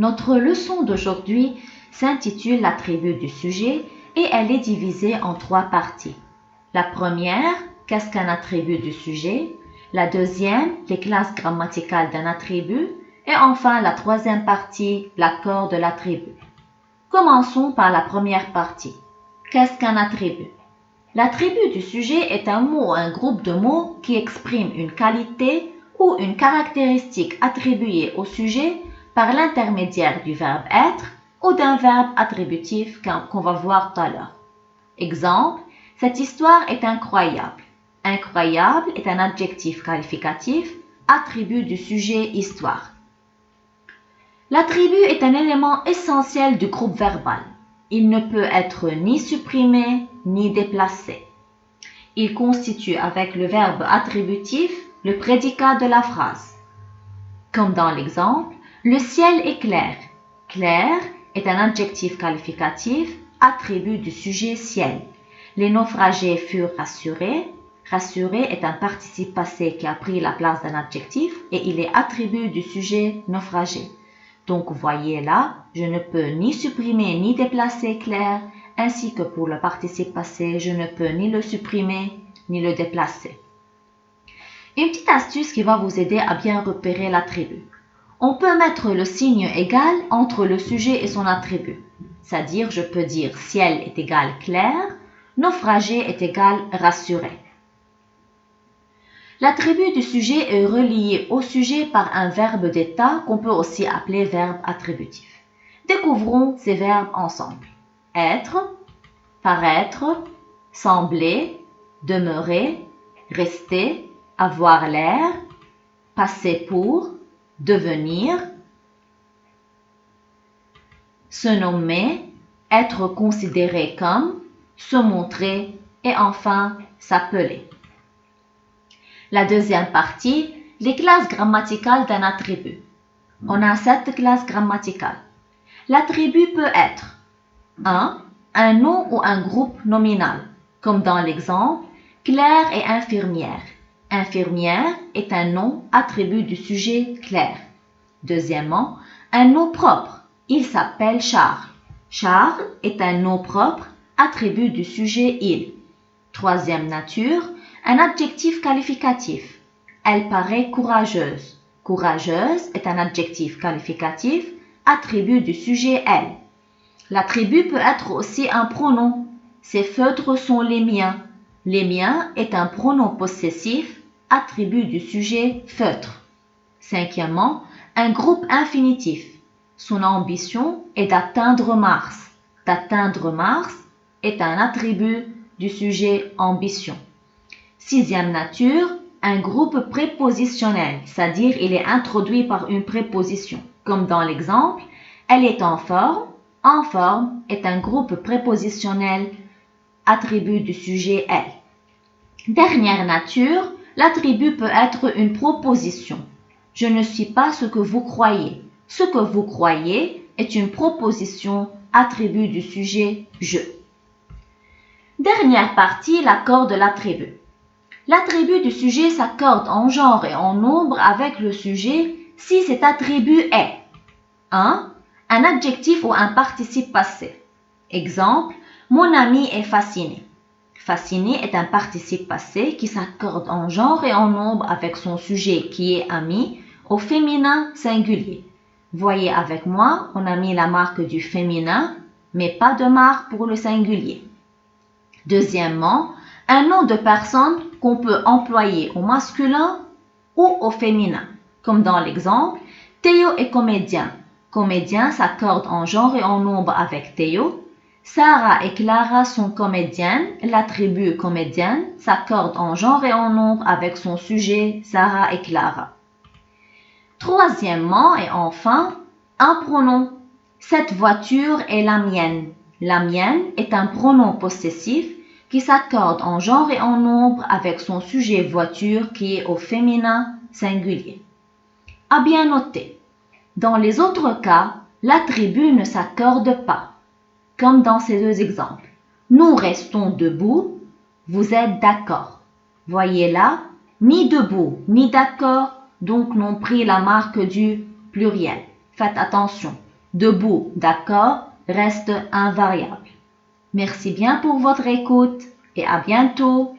Notre leçon d'aujourd'hui s'intitule l'attribut du sujet et elle est divisée en 3 parties. La première, qu'est-ce qu'un attribut du sujet? La deuxième, les classes grammaticales d'un attribut. Et enfin, la troisième partie, l'accord de l'attribut. Commençons par la première partie. Qu'est-ce qu'un attribut? L'attribut du sujet est un mot ou un groupe de mots qui exprime une qualité ou une caractéristique attribuée au sujet par l'intermédiaire du verbe être ou d'un verbe attributif qu'on va voir tout à l'heure. Exemple, cette histoire est incroyable. Incroyable est un adjectif qualificatif, attribut du sujet histoire. L'attribut est un élément essentiel du groupe verbal. Il ne peut être ni supprimé ni déplacé. Il constitue avec le verbe attributif le prédicat de la phrase. Comme dans l'exemple, le ciel est clair. Clair est un adjectif qualificatif, attribut du sujet ciel. Les naufragés furent rassurés. Rassuré est un participe passé qui a pris la place d'un adjectif et il est attribut du sujet naufragé. Donc, voyez là, je ne peux ni supprimer ni déplacer clair, ainsi que pour le participe passé, je ne peux ni le supprimer ni le déplacer. Une petite astuce qui va vous aider à bien repérer l'attribut. On peut mettre le signe égal entre le sujet et son attribut. C'est-à-dire, je peux dire ciel est égal clair, naufragé est égal rassuré. L'attribut du sujet est relié au sujet par un verbe d'état qu'on peut aussi appeler verbe attributif. Découvrons ces verbes ensemble. Être, paraître, sembler, demeurer, rester, avoir l'air, passer pour, devenir, se nommer, être considéré comme, se montrer et enfin s'appeler. La deuxième partie, les classes grammaticales d'un attribut. On a 7 classes grammaticales. L'attribut peut être 1. Un nom ou un groupe nominal, comme dans l'exemple Claire est infirmière. Infirmière est un nom attribut du sujet Claire. Deuxièmement, un nom propre. Il s'appelle Charles. Charles est un nom propre attribut du sujet il. Troisième nature, un adjectif qualificatif. Elle paraît courageuse. Courageuse est un adjectif qualificatif, attribut du sujet elle. L'attribut peut être aussi un pronom. Ces feutres sont les miens. Les miens est un pronom possessif, attribut du sujet feutre. Cinquièmement, un groupe infinitif. Son ambition est d'atteindre Mars. D'atteindre Mars est un attribut du sujet ambition. Sixième nature, un groupe prépositionnel, c'est-à-dire il est introduit par une préposition. Comme dans l'exemple, elle est en forme. En forme est un groupe prépositionnel, attribut du sujet elle. Dernière nature, l'attribut peut être une proposition. Je ne suis pas ce que vous croyez. Ce que vous croyez est une proposition, attribut du sujet je. Dernière partie, l'accord de l'attribut. L'attribut du sujet s'accorde en genre et en nombre avec le sujet si cet attribut est 1. Un adjectif ou un participe passé. Exemple, mon ami est fasciné. Fasciné est un participe passé qui s'accorde en genre et en nombre avec son sujet qui est ami au féminin singulier. Voyez avec moi, on a mis la marque du féminin, mais pas de marque pour le singulier. Deuxièmement, un nom de personne qu'on peut employer au masculin ou au féminin. Comme dans l'exemple, Théo est comédien. Comédien s'accorde en genre et en nombre avec Théo. Sarah et Clara sont comédiennes. L'attribut comédienne s'accorde en genre et en nombre avec son sujet Sarah et Clara. Troisièmement et enfin, un pronom. Cette voiture est la mienne. La mienne est un pronom possessif qui s'accorde en genre et en nombre avec son sujet voiture qui est au féminin singulier. À bien noter, dans les autres cas, l'attribut ne s'accorde pas, comme dans ces deux exemples. Nous restons debout, vous êtes d'accord. Voyez là, ni debout ni d'accord, donc n'ont pris la marque du pluriel. Faites attention, debout, d'accord, reste invariable. Merci bien pour votre écoute et à bientôt.